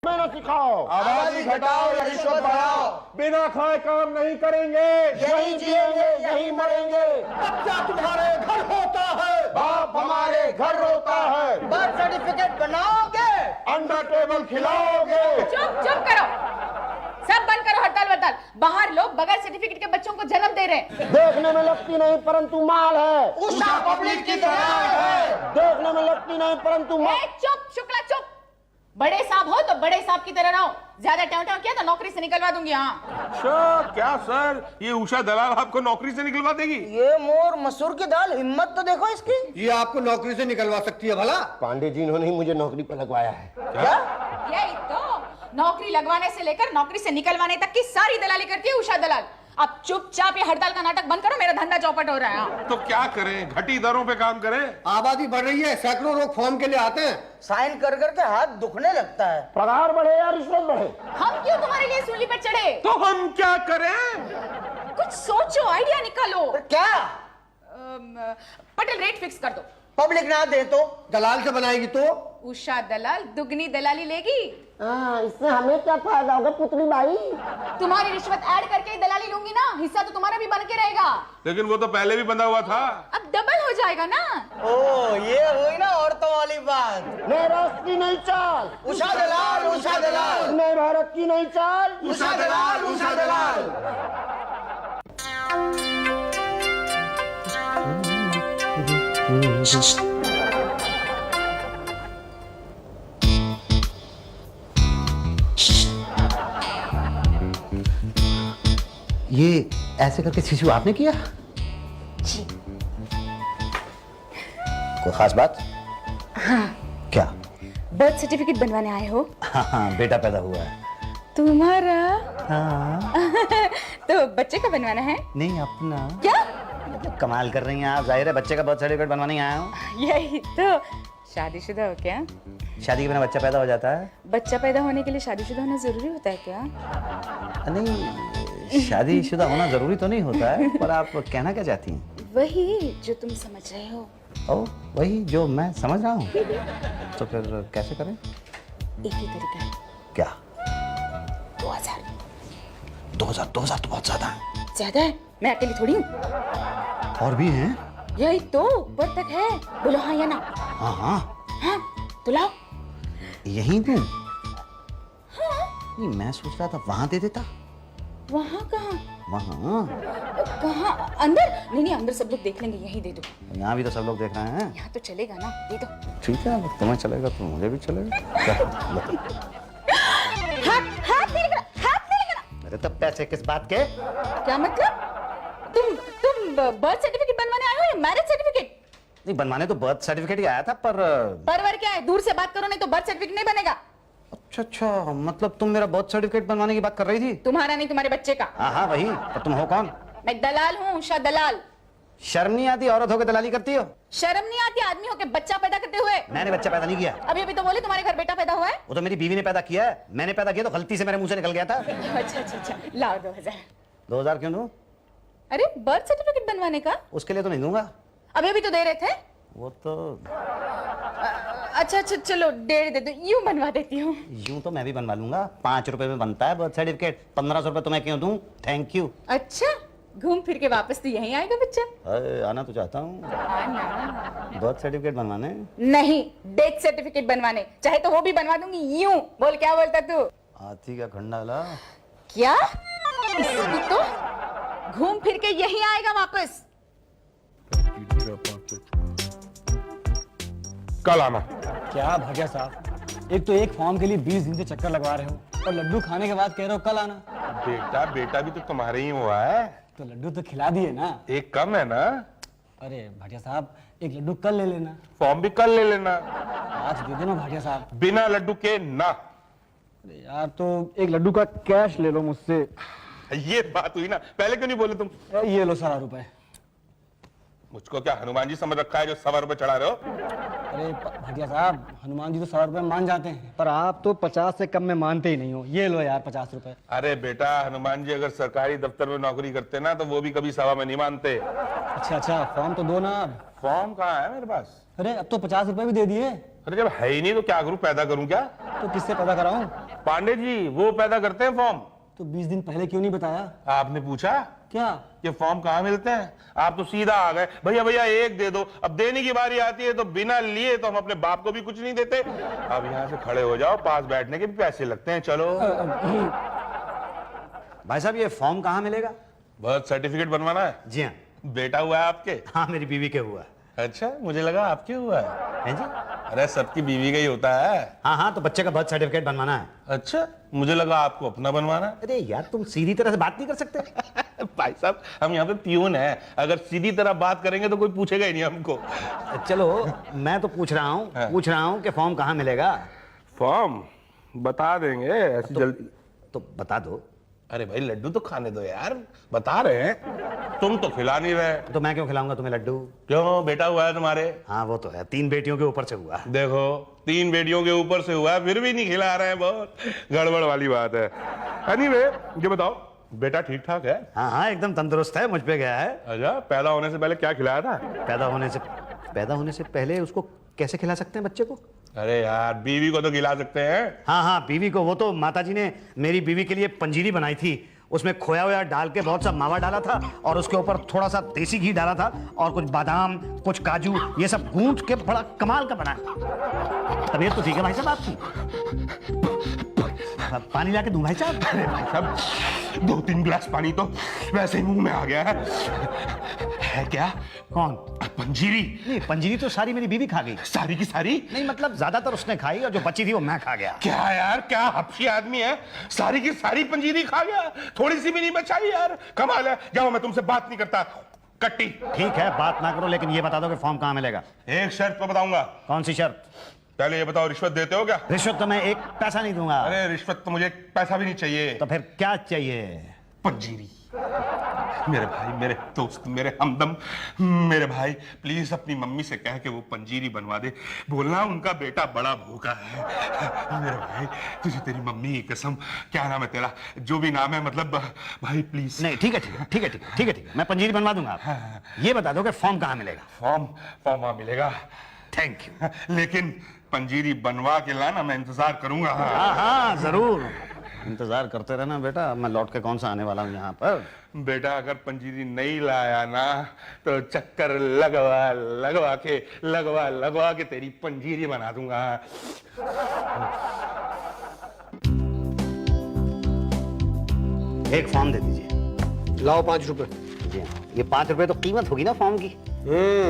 में न सिखाओ। आबादी घटाओ या रिश्वत बढ़ाओ, बिना खाए काम नहीं करेंगे, यही जिएंगे यही मरेंगे। बच्चा तुम्हारे घर होता है, बाप हमारे घर रोता है। बर्थ सर्टिफिकेट बनाओगे, अंडर टेबल खिलाओगे। चुप चुप करो, सब बंद करो हड़ताल वड़ताल। बाहर लोग बगैर सर्टिफिकेट के बच्चों को जन्म दे रहे हैं। देखने में लगती नहीं परंतु माल है। उषा पब्लिक की तरह है। देखने में लगती नहीं परंतु माल। चुप शुक्ला चुप। बड़े साहब हो तो बड़े साहब की तरह रहो, ज्यादा ट्याव किया तो नौकरी से निकलवा दूंगी। हाँ अच्छा क्या सर, ये उषा दलाल आपको नौकरी से निकलवा देगी? ये मोर मसूर की दाल, हिम्मत तो देखो इसकी। ये आपको नौकरी से निकलवा सकती है भला? पांडे जी इन्होंने ही मुझे नौकरी पर लगवाया है। क्या? यही तो, नौकरी लगवाने से लेकर नौकरी से निकलवाने तक की सारी दलाली करती है उषा दलाल। अब चुपचाप ये हड़ताल का नाटक बंद करो, मेरा धंधा चौपट हो रहा है। तो क्या करें, घटी दरों पे काम करें? आबादी बढ़ रही है, सैकड़ों लोग फॉर्म के लिए आते हैं। साइन कर करके हाथ दुखने लगता है। पगार बढ़े या रिश्वत बढ़े, हम क्यों तुम्हारे लिए सूली पर चढ़े? तो हम क्या करें? कुछ सोचो, आइडिया निकालो। क्या? पटेल रेट फिक्स कर दो। पब्लिक ना दे तो? दलाल से बनाएगी तो? उषा दलाल दुगनी दलाली लेगी। इससे हमें क्या फायदा होगा पुतली बाई? तुम्हारी रिश्वत ऐड करके ही दलाली लूंगी ना, हिस्सा तो तुम्हारा भी बन के रहेगा। लेकिन वो तो पहले भी बंधा हुआ था। अब डबल हो जाएगा ना। ओ ये हुई ना औरतों वाली बात। नए राष्ट्र की नई चाल, उषा दलाल, उषा दलाल, नए भारत की नई चाल, उषा दलाल, उषा दलाल। ये ऐसे करके शिशु आपने किया? जी। कोई खास बात? हाँ। क्या? बर्थ सर्टिफिकेट बनवाने आए हो? हाँ, बेटा पैदा हुआ है। तुम्हारा? हाँ। तो बच्चे का बनवाना है? नहीं अपना। क्या? कमाल कर रही हैं आप, जाहिर है बच्चे का बर्थ सर्टिफिकेट बनवाने ही आया हूँ। यही तो, शादीशुदा हो क्या? शादी के बिना बच्चा पैदा हो जाता है? बच्चा पैदा होने के लिए शादीशुदा होना जरूरी होता है क्या? नहीं, शादीशुदा होना जरूरी तो नहीं होता है, पर आप कहना क्या चाहती हैं? वही जो तुम समझ रहे हो। ओ, वही जो मैं समझ रहा हूँ। तो फिर कैसे करें? एक ही तरीका है। क्या? 2000। 2000 तो बहुत ज्यादा है। ज्यादा है? मैं अकेली थोड़ी हूँ। और भी हैं? यही तो, ऊपर तक है। बोलो हाँ या ना? हाँ हाँ। हाँ तो लाओ। यहीं दूं? नहीं, मैं सोच रहा था वहां दे देता। वहाँ कहाँ? वहाँ? कहाँ? अंदर? नहीं अंदर सब लोग देख लेंगे, यही दे दो। यहाँ भी तो सब लोग देख रहे हैं। यहाँ तो चलेगा ना, दे दो। ठीक है, अगर तुम्हें चलेगा तो मुझे भी चलेगा। हाथ नहीं लगाना। अरे तब पैसे किस बात के? क्या मतलब? तुम बर्थ सर्टिफिकेट बनवाने आए हो या मैरिज सर्टिफिकेट? नहीं, बनवाने तो बर्थ सर्टिफिकेट ही आया था, पर परवर क्या है, दूर से बात करो, नहीं तो बर्थ सर्टिफिकेट नहीं बनेगा। अच्छा, मतलब तुम मेरा बर्थ सर्टिफिकेट बनवाने की बात कर रही थी? तुम्हारा नहीं, तुम्हारे बच्चे का। हाँ वही। तो तुम हो कौन? मैं दलाल हूँ, उषा दलाल। शर्म नहीं आती औरत होकर दलाली करती हो? शर्म नहीं आती आदमी होके बच्चा पैदा करते हुए? मैंने बच्चा पैदा नहीं किया। अभी तो बोले तुम्हारे घर बेटा पैदा हुआ है। वो तो मेरी बीवी ने पैदा किया है, मैंने पैदा किया तो गलती से मेरे मुंह से निकल गया था। अच्छा, लाओ 2000। 2000 क्यों दूं? अरे बर्थ सर्टिफिकेट बनवाने का? उसके लिए तो नहीं दूंगा। अभी तो दे रहे थे। वो तो अच्छा चलो 1.5 दे दो, यूं बनवा देती हूँ। यूं तो मैं भी बनवा लूंगा, 5 रुपए में बनता है बर्थ सर्टिफिकेट। 1500 रुपए तो मैं क्यों दूं? Thank you. अच्छा, घूम फिर के वापस तो यहीं आएगा बच्चा। आना तो चाहता हूँ आना। बर्थ सर्टिफिकेट बनवाने। नहीं, डेथ सर्टिफिकेट बनवाने, चाहे तो वो भी बनवा दूंगी। यूं बोल, क्या बोलता तू? हाथी का खंडाला। क्या? इसकी तो घूम फिर के यहीं आएगा वापस। कल आना। क्या भाग्या साहब, एक तो एक फॉर्म के लिए 20 दिन से चक्कर लगवा रहे हो और लड्डू खाने के बाद कह रहे हो कल आना। बेटा भी तो तुम्हारे ही हुआ है। तो लड्डू तो खिला दिए ना। एक कम है ना। अरे भाटिया साहब, एक लड्डू कल ले लेना। फॉर्म भी कल ले लेना। आज दे देना भाटिया साहब। बिना लड्डू के ना। अरे यार, तो एक लड्डू का कैश ले लो मुझसे। ये बात हुई ना, पहले क्यों नहीं बोले तुम? ये लो 1.25 रुपए। मुझको क्या हनुमान जी समझ रखा है जो 1.25 रुपए चढ़ा रहे हो? अरे भाटिया साहब, हनुमान जी तो 100 रुपए मान जाते हैं, पर आप तो 50 से कम में मानते ही नहीं हो। ये लो यार 50 रुपए। अरे बेटा, हनुमान जी अगर सरकारी दफ्तर में नौकरी करते ना तो वो भी कभी 1.25 में नहीं मानते। अच्छा, फॉर्म तो दो ना अब। फॉर्म कहाँ है मेरे पास? अरे अब तो 50 रुपए भी दे दिए। अरे जब है ही नहीं तो क्या करूं, पैदा करूं क्या? तो किससे पैदा कराऊं? पांडे जी वो पैदा करते हैं फॉर्म। तो 20 दिन पहले क्यों नहीं बताया? आपने पूछा क्या? ये फॉर्म कहाँ मिलते हैं? आप तो सीधा आ गए, भैया भैया एक दे दो। अब देने की बारी आती है तो बिना लिए तो हम अपने बाप को भी कुछ नहीं देते। अब यहाँ से खड़े हो जाओ, पास बैठने के भी पैसे लगते हैं। चलो। भाई साहब ये फॉर्म कहाँ मिलेगा? बर्थ सर्टिफिकेट बनवाना है? जी हाँ। बेटा हुआ है आपके? हाँ मेरी बीवी के हुआ है। अच्छा, मुझे लगा आपके हुआ है। हैं जी? अरे सबकी बीवी का ही होता है। हाँ हाँ, तो बच्चे का बर्थ सर्टिफिकेट बनवाना है। अच्छा, मुझे लगा आपको अपना बनवाना है। अरे यार तुम सीधी तरह से बात नहीं कर सकते? भाई साहब हम यहाँ पे प्यून हैं, अगर सीधी तरह बात करेंगे तो कोई पूछेगा ही नहीं हमको। चलो मैं तो पूछ रहा हूँ कि फॉर्म कहाँ मिलेगा? फॉर्म बता देंगे ऐसी जल्दी। तो बता दो। अरे भाई लड्डू तो खाने दो यार, बता रहे हैं। तुम तो खिला नहीं रहे। तो मैं क्यों खिलाऊंगा तुम्हें लड्डू? क्यों, बेटा हुआ है तुम्हारे? हाँ वो तो है, 3 बेटियों के ऊपर से हुआ। देखो 3 बेटियों के ऊपर से हुआ है, फिर भी नहीं खिला रहे हैं, बहुत गड़बड़ वाली बात है। एनीवे ये बताओ, बेटा ठीक ठाक है? हाँ हाँ एकदम तंदुरुस्त है, मुझ पे गया है। अच्छा, पैदा होने से पहले क्या खिलाया था? पैदा होने से पहले उसको कैसे खिला सकते हैं बच्चे को? अरे यार बीवी को तो खिला सकते हैं। हाँ हाँ बीवी को, वो तो माताजी ने मेरी बीवी के लिए पंजीरी बनाई थी। उसमें खोया हुआ डाल के बहुत सा मावा डाला था और उसके ऊपर थोड़ा सा देसी घी डाला था और कुछ बादाम, कुछ काजू, ये सब गूंथ के बड़ा कमाल का बना। तबीयत तो ठीक है भाई साहब आपकी? पानी लाके दूं भाई साहब? सब 2-3 गिलास पानी तो वैसे ही मुंह में आ गया है क्या? कौन? पंजीरी। नहीं पंजीरी तो सारी मेरी बीवी खा गई। सारी की सारी? नहीं मतलब ज्यादातर उसने खाई और जो बची थी वो मैं खा गया। क्या यार, क्या हफ्सी आदमी है, सारी की सारी पंजीरी खा गया, थोड़ी सी भी नहीं बचाई यार, कमाल है। जाओ, मैं तुमसे बात नहीं करता, कट्टी। ठीक है बात ना करो, लेकिन ये बता दो कि फॉर्म कहाँ मिलेगा? एक शर्त तो बताऊंगा। कौन सी शर्त? पहले ये बताओ, रिश्वत देते हो क्या? रिश्वत तो मैं 1 पैसा नहीं दूंगा। अरे रिश्वत तो मुझे 1 पैसा भी नहीं चाहिए। तो फिर क्या चाहिए? पंजीरी। मेरे भाई, मेरे दोस्त, मेरे हमदम, मेरे भाई प्लीज अपनी मम्मी से कह के वो पंजीरी बनवा दे। बोलना उनका बेटा बड़ा भूखा है। मेरे भाई तुझे तेरी मम्मी की कसम, क्या नाम है तेरा, जो भी नाम है, मतलब भाई प्लीज। नहीं ठीक है, मैं पंजीरी बनवा दूंगा। ये बता दो कि फॉर्म कहाँ मिलेगा? फॉर्म वहां मिलेगा। Thank you. लेकिन पंजीरी बनवा के लाना, मैं इंतजार करूंगा। हाँ हाँ जरूर इंतजार करते रहना बेटा, मैं लौट के कौन सा आने वाला हूँ यहाँ पर। बेटा अगर पंजीरी नहीं लाया ना तो चक्कर लगवा के तेरी पंजीरी बना दूंगा। एक फॉर्म दे दीजिए। लाओ 5 रुपए। जी हाँ, ये 5 रुपए तो कीमत होगी ना फॉर्म की?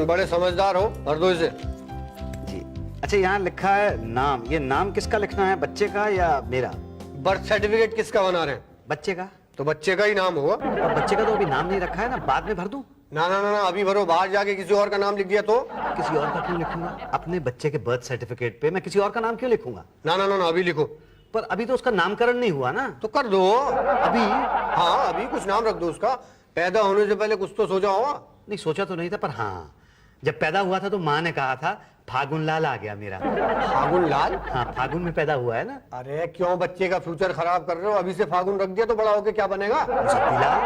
बड़े समझदार हो, भर दो इसे। जी अच्छा, यहाँ लिखा है नाम। ये नाम किसका लिखना है, बच्चे का या मेरा? बर्थ सर्टिफिकेट किसका बना रहे हैं? बच्चे का। तो बच्चे का ही नाम होगा। और बच्चे का तो अभी नाम नहीं रखा है ना, बाद में भर दूं? ना ना ना ना, अभी भरो, बाहर जाके किसी और का नाम लिख दिया तो? किसी और का क्यों लिखूंगा? अपने बच्चे के बर्थ सर्टिफिकेट पे मैं किसी और का नाम क्यों लिखूंगा? ना ना ना ना, अभी लिखो। पर अभी तो उसका नामकरण नहीं हुआ ना। तो कर दो अभी? हाँ अभी कुछ नाम रख दो उसका। पैदा होने से पहले कुछ तो सोचा होगा। नहीं सोचा तो नहीं था, पर हाँ जब पैदा हुआ था तो माँ ने कहा था फागुन लाल आ गया मेरा। फागुन लाल? हाँ फागुन में पैदा हुआ है ना। अरे क्यों बच्चे का फ्यूचर खराब कर रहे हो? अभी से फागुन रख दिया तो बड़ा होके क्या बनेगा? मुसद्दी लाल।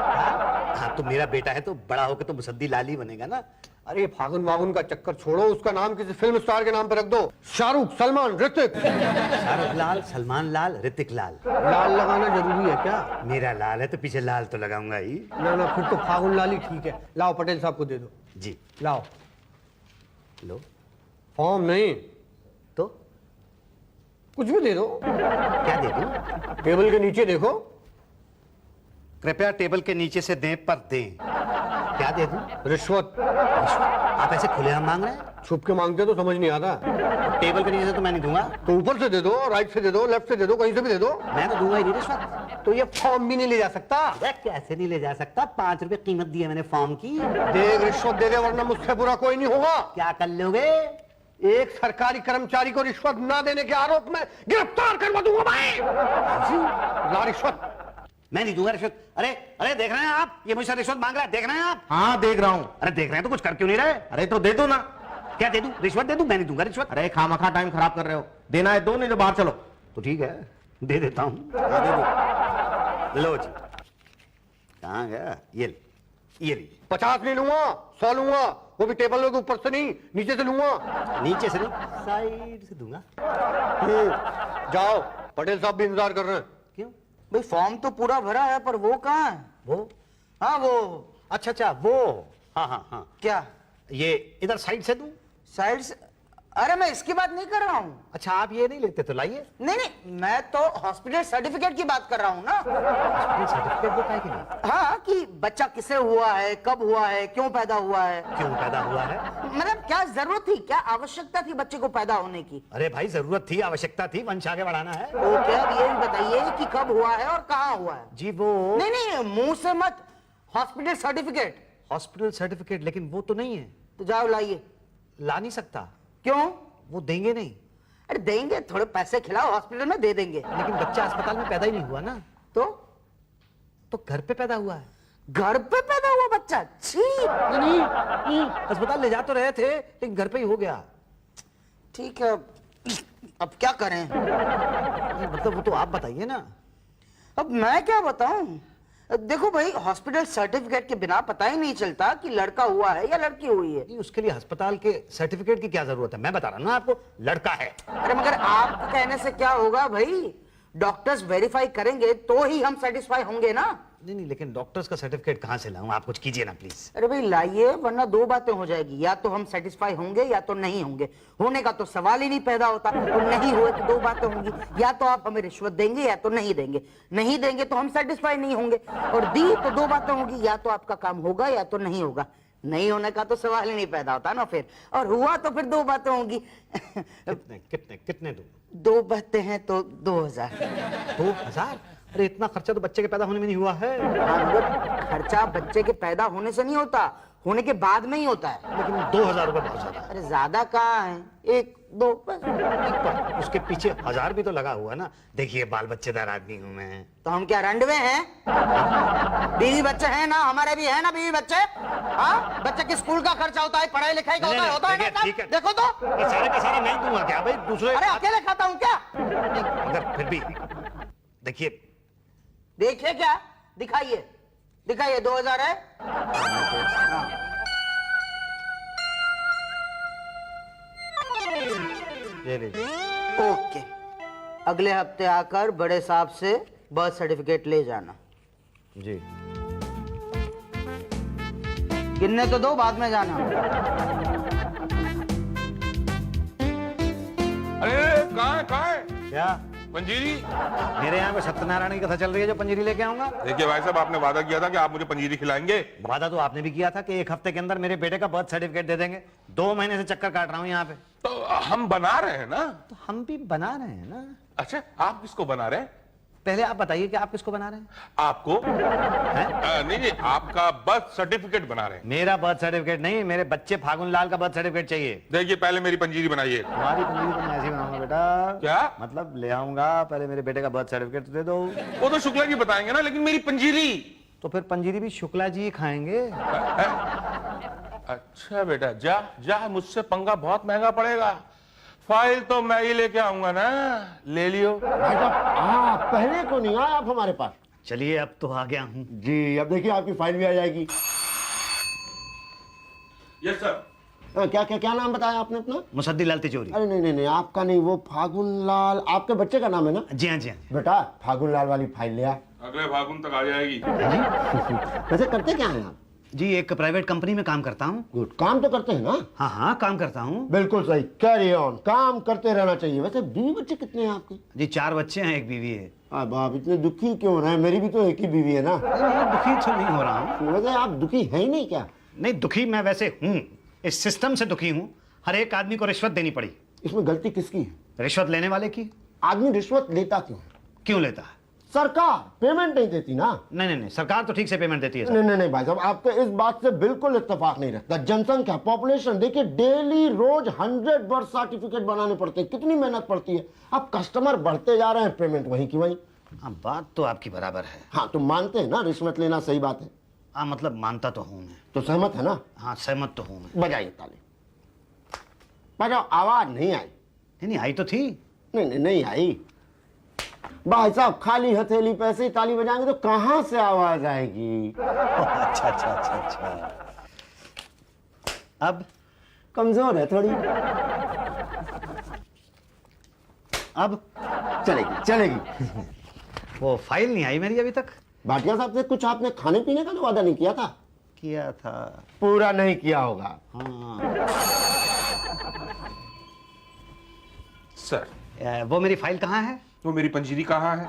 हाँ तो मेरा बेटा है तो बड़ा होकर तो मुसद्दी लाल ही बनेगा ना। अरे फागुन वागुन का चक्कर छोड़ो, उसका नाम किसी फिल्म स्टार के नाम पे रख दो। शाहरुख, सलमान, ऋतिक। शाहरुख लाल, सलमान लाल, ऋतिक लाल। लाल लगाना जरूरी है क्या? मेरा लाल है तो पीछे लाल तो लगाऊंगा ही। ना ना, फिर तो फागुन लाल ही ठीक है। लाओ पटेल साहब को दे दो। जी लाओ। लो। फॉर्म नहीं तो कुछ भी दे दो। क्या दे दूं? टेबल के नीचे देखो। कृपया टेबल के नीचे से दें पर दें। क्या दे दूं? रिश्वत। आप ऐसे खुलेआम मांग रहे हैं? छुप के मांगते तो समझ नहीं आता। टेबल के नीचे से तो मैं नहीं दूंगा। तो ऊपर से दे दो, राइट से दे दो, लेफ्ट से दे दो, कहीं से भी दे दो। मैं तो दूंगा ही नहीं रिश्वत। तो ये फॉर्म भी नहीं ले जा सकता। कैसे नहीं ले जा सकता? 5 रुपए कीमत दी है मैंने फॉर्म की। देख रिश्वत दे दे, वरना मुझसे बुरा कोई नहीं होगा। क्या कर लोगे? एक सरकारी कर्मचारी को रिश्वत न देने के आरोप में गिरफ्तार करवा दूंगा मैं। ला रिश्वत। मैं नहीं दूंगा रिश्वत। अरे अरे देख रहे हैं आप, ये मुझसे रिश्वत मांग रहा है, देख रहे हैं आप? हाँ देख रहा हूँ। अरे देख रहे हैं तो कुछ कर क्यों नहीं रहे? अरे तो दे दो ना। क्या दे दूं? रिश्वत दे दूं? मैं नहीं दूंगा रिश्वत। अरे खामखा टाइम खराब कर रहे हो, देना है दो, नहीं तो बाहर चलो। तो ठीक है दे देता हूं। लो जी। कहाँ गया? ये ली। 50 नहीं लूंगा, 100 लूंगा, वो भी टेबल के ऊपर से नहीं, नीचे से लूंगा। नीचे से नहीं, साइड से दूंगा। जाओ पटेल साहब भी इंतजार कर रहे हैं। क्यों? भाई फॉर्म तो पूरा भरा है पर वो कहाँ है? वो? हाँ वो। अच्छा वो। हाँ हाँ हाँ। क्या? ये इधर साइड से दूं? साइड से? अरे मैं इसकी बात नहीं कर रहा हूँ। अच्छा आप ये नहीं लेते तो लाइए। नहीं नहीं, मैं तो हॉस्पिटल सर्टिफिकेट की बात कर रहा हूँ ना। सर्टिफिकेट वो काहे के लिए? हाँ, कि बच्चा किसे हुआ है, कब हुआ है, क्यों पैदा हुआ है। क्यों पैदा हुआ है? मतलब क्या जरूरत थी, क्या आवश्यकता थी बच्चे को पैदा होने की? अरे भाई जरूरत थी, आवश्यकता थी, वंश आगे बढ़ाना है। ओके, अब ये भी बताइए कि कब हुआ है और कहाँ हुआ है। जी वो नहीं नहीं, मुंह से मत। Hospital certificate. हॉस्पिटल सर्टिफिकेट, लेकिन वो तो नहीं है। तो जाओ लाइए। ला नहीं सकता। क्यों? वो देंगे नहीं। अरे देंगे, थोड़े पैसे खिलाओ, हॉस्पिटल में दे देंगे। लेकिन बच्चा अस्पताल में पैदा ही नहीं हुआ ना। तो घर पे पैदा हुआ है। घर पे पैदा हुआ बच्चा? छी। नहीं, अस्पताल ले जा तो रहे थे लेकिन घर पे ही हो गया। ठीक है, अब क्या करें? मतलब वो तो आप बताइए ना। अब मैं क्या बताऊं? देखो भाई, हॉस्पिटल सर्टिफिकेट के बिना पता ही नहीं चलता कि लड़का हुआ है या लड़की हुई है। नहीं, उसके लिए अस्पताल के सर्टिफिकेट की क्या जरूरत है? मैं बता रहा हूं ना आपको, लड़का है। अरे मगर आपके कहने से क्या होगा भाई? डॉक्टर्स वेरीफाई करेंगे तो ही हम सेटिस्फाई होंगे ना। नहीं नहीं, लेकिन डॉक्टर्स का सर्टिफिकेट कहाँ से लाऊं? आप कुछ कीजिए ना प्लीज। अरे भाई लाइए, वरना दो बातें हो जाएगी, या तो हम सेटिस्फाई होंगे या तो नहीं होंगे। होने का तो सवाल ही नहीं पैदा होता, और नहीं हुए तो दो बातें होंगी, या तो आप हमें रिश्वत देंगे या तो नहीं देंगे। नहीं देंगे तो हम सेटिस्फाई नहीं होंगे, और दी तो दो बातें होंगी, या तो आपका काम होगा या तो नहीं होगा। नहीं होने का तो सवाल ही नहीं पैदा होता ना फिर, और हुआ तो फिर दो बातें होंगी। कितने कितने कितने दूं? दो बातें हैं तो 2000। 2000? अरे इतना खर्चा तो बच्चे के पैदा होने में नहीं हुआ है। खर्चा बच्चे के पैदा होने से नहीं होता, होने के बाद में ही होता है। लेकिन 2000 रुपए बहुत ज्यादा है। अरे ज्यादा कहाँ है, एक दो बस। पर उसके पीछे 1000 भी तो लगा हुआ ना। देखिए बाल बच्चेदार आदमी हूँ मैं। तो हम क्या रंडवे हैं? बीवी बच्चे हैं ना, हमारे भी है ना बीवी बच्चे। हाँ, बच्चे के स्कूल का खर्चा होता है, पढ़ाई लिखाई का होता है ना। ठीक है। देखो तो, ये सारे का सारा नहीं दूंगा क्या भाई? दूसरे अरे अकेले खाता हूँ क्या? मगर फिर भी देखिए। देखिए क्या? दिखाइए दिखाइए, 2000 है। हाँ। ये लीजिए। ओके, अगले हफ्ते आकर बड़े साहब से बर्थ सर्टिफिकेट ले जाना। जी। गिनने तो दो, बाद में जाना। अरे कहाँ है क्या? पंजीरी? मेरे यहाँ पे सत्यनारायण की कथा चल रही है, जो पंजीरी लेके आऊंगा। देखिए भाई साहब, आपने वादा किया था कि आप मुझे पंजीरी खिलाएंगे। वादा तो आपने भी किया था कि एक हफ्ते के अंदर मेरे बेटे का बर्थ सर्टिफिकेट दे देंगे। 2 महीने से चक्कर काट रहा हूँ यहाँ पे। तो हम बना रहे हैं ना। तो हम भी बना रहे हैं ना। अच्छा, आप किसको बना रहे हैं? पहले आप बताइए कि आप किसको बना रहे हैं? आपको? नहीं, आपका बर्थ सर्टिफिकेट बना रहे हैं। मेरा बर्थ सर्टिफिकेट नहीं, मेरे बच्चे फागुन लाल का बर्थ सर्टिफिकेट चाहिए। देखिए पहले मेरी पंजीरी बनाइए। तुम्हारी पंजीरी तो मैं ऐसे ही बनाऊंगा बेटा। क्या मतलब? ले आऊंगा, पहले मेरे बेटे का बर्थ सर्टिफिकेट दे दो। वो तो शुक्ला जी बताएंगे ना, लेकिन मेरी पंजीरी। तो फिर पंजीरी भी शुक्ला जी खाएंगे। अच्छा बेटा, जा मुझसे पंगा बहुत महंगा पड़ेगा। फाइल तो मैं ही लेके आऊंगा ना, ले लियो। भाई साहब, पहले को नहीं आया आप हमारे पास। चलिए अब तो आ गया हूँ जी। अब देखिए आपकी फाइल भी आ जाएगी। Yes sir. क्या क्या क्या नाम बताया आपने अपना? मुसद्दी लाल तिजोरी। अरे नहीं, आपका नहीं, वो फागुन लाल आपके बच्चे का नाम है ना? जी हाँ जी हाँ। बेटा फागुन लाल वाली फाइल ले आ। अगले फागुन तक आ जाएगी। वैसे करते क्या हैं आप? जी एक प्राइवेट कंपनी में काम करता हूँ। गुड, काम तो करते हैं ना? हाँ हाँ काम करता हूँ। बिल्कुल सही, कैरी ऑन, काम करते रहना चाहिए। वैसे बीवी बच्चे कितने हैं आपके? जी 4 बच्चे हैं, 1 बीवी है। आप इतने दुखी क्यों हो रहे हैं? मेरी भी तो एक ही बीवी है ना। दुखी तो नहीं हो रहा हूँ। वैसे आप दुखी हैं ही नहीं क्या? नहीं, दुखी मैं वैसे हूँ, इस सिस्टम से दुखी हूँ। हर एक आदमी को रिश्वत देनी पड़ी। इसमें गलती किसकी है? रिश्वत लेने वाले की। आदमी रिश्वत लेता क्यों? क्यों लेता है? सरकार पेमेंट नहीं देती ना। नहीं, सरकार तो ठीक से पेमेंट देती है सर। नहीं भाई साहब, आपके इस बात से बिल्कुल इत्तेफाक नहीं रखता। जनसंख्या, पॉपुलेशन देखिए, डेली रोज 100 बर्थ सर्टिफिकेट बनाने पड़ते हैं। कितनी मेहनत पड़ती है। अब कस्टमर बढ़ते जा रहे हैं, पेमेंट वहीं की वहीं। हाँ बात तो आपकी बराबर है। हाँ, तो मानते हैं ना रिश्वत लेना सही बात है? हाँ मतलब मानता तो हूँ मैं। तो सहमत है ना? हाँ सहमत तो हूँ मैं। बजाइए ताली। बजाओ। आवाज नहीं आई। नहीं आई तो थी। नहीं आई। भाई साहब, खाली हथेली पे ऐसे ही ताली बजाएंगे तो कहां से आवाज आएगी? अच्छा। अब कमजोर है थोड़ी। अब चलेगी चलेगी। वो फाइल नहीं आई मेरी अभी तक। भाटिया साहब से कुछ आपने खाने पीने का तो वादा नहीं किया था? किया था। पूरा नहीं किया होगा। सर वो मेरी फाइल कहाँ है? वो मेरी पंजीरी कहाँ है?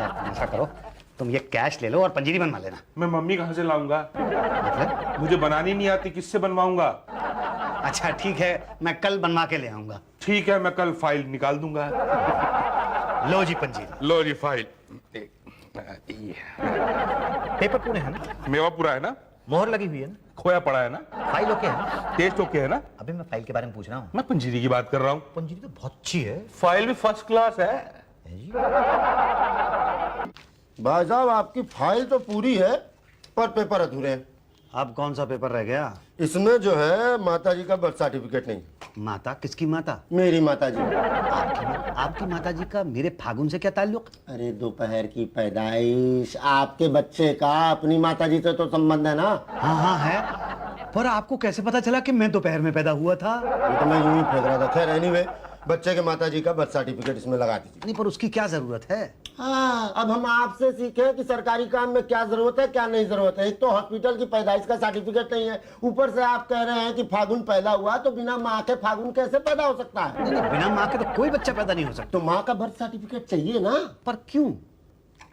यार तुम ऐसा करो, तुम ये कैश ले लो और पंजीरी बनवा लेना। मैं मम्मी कहाँ से लाऊंगा? मतलब? मुझे बनानी नहीं आती, किससे बनवाऊंगा? अच्छा ठीक है, मैं कल बनवा के ले आऊंगा। ठीक है, मैं कल फाइल निकाल दूंगा। लो जी पंजीरी। लो जी फाइल। पेपर पूरे हैं ना? मेवा पूरा है ना? मोहर लगी हुई है ना? खोया पड़ा है ना? फाइल ओके है? टेस्ट ओके है ना? अभी मैं फाइल के बारे में पूछ रहा हूँ। मैं पंजीरी की बात कर रहा हूँ। पंजीरी तो बहुत अच्छी है। फाइल भी फर्स्ट क्लास है। भाई साहब आपकी फाइल तो पूरी है पर पेपर अधूरे हैं। अब कौन सा पेपर रह गया? इसमें जो है माता जी का बर्थ सर्टिफिकेट नहीं। माता? किसकी माता? मेरी माता जी। आपकी माता जी का मेरे फागुन से क्या ताल्लुक? अरे दोपहर की पैदाइश, आपके बच्चे का अपनी माता जी से तो संबंध है ना। हाँ हाँ है, पर आपको कैसे पता चला कि मैं दोपहर में पैदा हुआ था? ये तो मैं यूं ही फेंक रहा था। खैर एनीवे, बच्चे के माता जी का बर्थ सर्टिफिकेट इसमें लगा दीजिए। नहीं, पर उसकी क्या जरूरत है? हाँ, अब हम आपसे सीखे कि सरकारी काम में क्या जरूरत है क्या नहीं जरूरत है। एक तो हॉस्पिटल की पैदाइश का सर्टिफिकेट नहीं है, ऊपर से आप कह रहे हैं कि फागुन पैदा हुआ, तो बिना माँ के फागुन कैसे पैदा हो सकता है? नहीं, बिना माँ के तो कोई बच्चा पैदा नहीं हो सकता। तो माँ का बर्थ सर्टिफिकेट चाहिए ना, पर क्यों?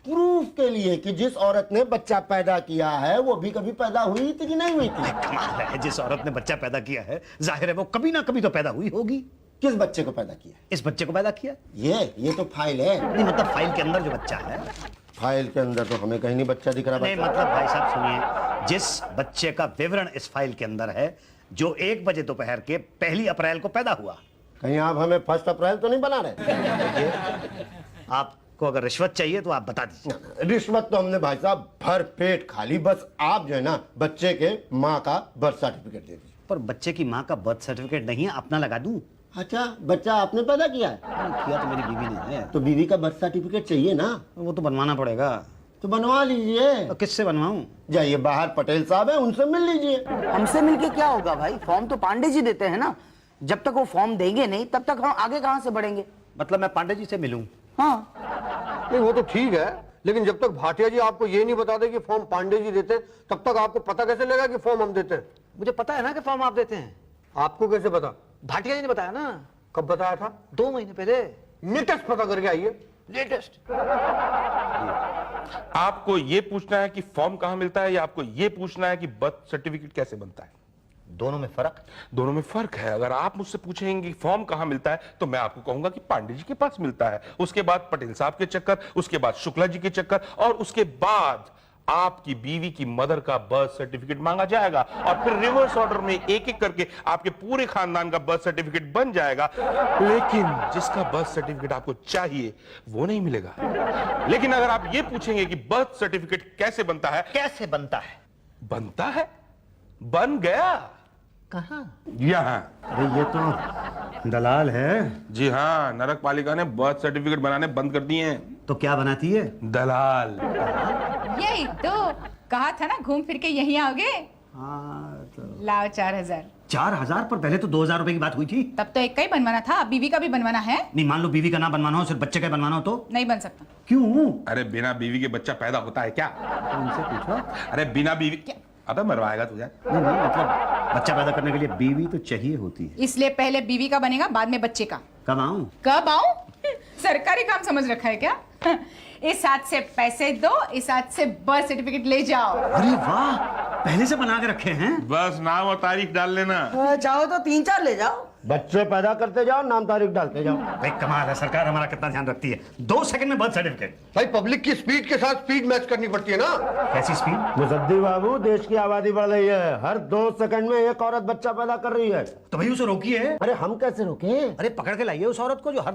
प्रूफ के लिए कि जिस औरत ने बच्चा पैदा किया है वो भी कभी पैदा हुई थी कि नहीं हुई थी। कमाल है, जिस औरत ने बच्चा पैदा किया है जाहिर है वो कभी ना कभी तो पैदा हुई होगी। किस बच्चे को पैदा किया? इस बच्चे को पैदा किया। ये तो फाइल है। नहीं मतलब फाइल के अंदर जो बच्चा है। फाइल के अंदर तो हमें कहीं नहीं बच्चा दिख रहा। नहीं मतलब भाई साहब सुनिए, जिस बच्चे का विवरण इस फाइल के अंदर है, जो 1 बजे दोपहर के 1 अप्रैल को पैदा हुआ। कहीं आप हमें 1 अप्रैल तो नहीं बना रहे? आपको अगर रिश्वत चाहिए तो आप बता दीजिए। रिश्वत तो हमने भाई साहब भर पेट खा ली। बस आप जो है ना बच्चे के माँ का बर्थ सर्टिफिकेट दे दीजिए। पर बच्चे की माँ का बर्थ सर्टिफिकेट नहीं है, अपना लगा दूं? अच्छा, बच्चा आपने पैदा किया है? किया तो मेरी बीवी ने है। तो बीवी का बर्थ सर्टिफिकेट चाहिए ना? वो तो बनवाना पड़ेगा। तो बनवा लीजिए। तो किससे बनवाऊं? जाइए बाहर पटेल साहब है, उनसे मिल लीजिए। हमसे मिलके क्या होगा भाई? फॉर्म तो पांडे जी देते हैं ना। जब तक वो फॉर्म देंगे नहीं तब तक हम आगे कहां से बढ़ेंगे? मतलब मैं पांडे जी से मिलूं? हाँ, नहीं वो तो ठीक है, लेकिन जब तक भाटिया जी आपको ये नहीं बता दे कि फॉर्म पांडे जी देते, तब तक आपको पता कैसे लगेगा कि फॉर्म हम देते हैं? मुझे पता है ना कि फॉर्म आप देते हैं। आपको कैसे पता? भाटिया जी ने बताया ना, कब बताया था? 2 महीने पहले। लेटेस्ट पता करके आइए। लेटेस्ट। आपको ये पूछना है कि फॉर्म कहाँ मिलता है या आपको ये पूछना है कि बर्थ सर्टिफिकेट कैसे बनता है? दोनों में फर्क? दोनों में फर्क है। अगर आप मुझसे पूछेंगे कि फॉर्म कहाँ मिलता है तो मैं आपको कहूंगा कि पांडे जी के पास मिलता है, उसके बाद पटेल साहब के चक्कर, उसके बाद शुक्ला जी के चक्कर, और उसके बाद आपकी बीवी की मदर का बर्थ सर्टिफिकेट मांगा जाएगा और फिर रिवर्स ऑर्डर में एक एक करके आपके पूरे खानदान का बर्थ सर्टिफिकेट बन जाएगा। लेकिन जिसका बर्थ सर्टिफिकेट आपको चाहिए वो नहीं मिलेगा। लेकिन अगर आप ये पूछेंगे कि बर्थ सर्टिफिकेट कैसे बनता है, कैसे बनता है? बनता है, बन गया। कहाँ? यहाँ। अरे ये तो दलाल है। जी हाँ, नरक पालिका ने बर्थ सर्टिफिकेट बनाने बंद कर दिए हैं। तो क्या बनाती है? दलाल। यही तो कहा था ना, घूम फिर के यहीं आओगे। हाँ तो लाओ 4000। 4000? पर पहले तो 2000 रुपए की बात हुई थी। तब तो एक का ही बनवाना था, अब बीवी का भी बनवाना है। नहीं, मान लो बीवी का ना बनवाना हो, सिर्फ बच्चे का बनवाना हो तो? नहीं बन सकता। क्यों? अरे बिना बीवी के बच्चा पैदा होता है क्या? उनसे पूछो। अरे बिना बीवी क्या? अबे मरवाएगा तुझे। नहीं नहीं मतलब बच्चा पैदा करने के लिए बीवी तो चाहिए होती है। इसलिए पहले बीवी का बनेगा, बाद में बच्चे का। कब आऊं? कब आऊं? सरकारी काम समझ रखा है क्या? इस हाथ से पैसे दो, इस हाथ से बर्थ सर्टिफिकेट ले जाओ। अरे वाह, पहले से बना के रखे हैं। बस नाम और तारीख डाल लेना। चाहो तो 3-4 ले जाओ। बच्चे पैदा करते जाओ, नाम तारीख डालते जाओ। भाई कमाल है, सरकार हमारा कितना ध्यान रखती है। 2 सेकंड में बर्थ सर्टिफिकेट। भाई पब्लिक की स्पीड के साथ स्पीड मैच करनी पड़ती है ना। कैसी स्पीड? मुसद्दी बाबू, देश की आबादी बढ़ रही है, हर 2 सेकंड में एक औरत बच्चा पैदा कर रही है। तो भाई उसे रोकिए। अरे हम कैसे रोकें? अरे पकड़ के लाइए उस औरत को जो हर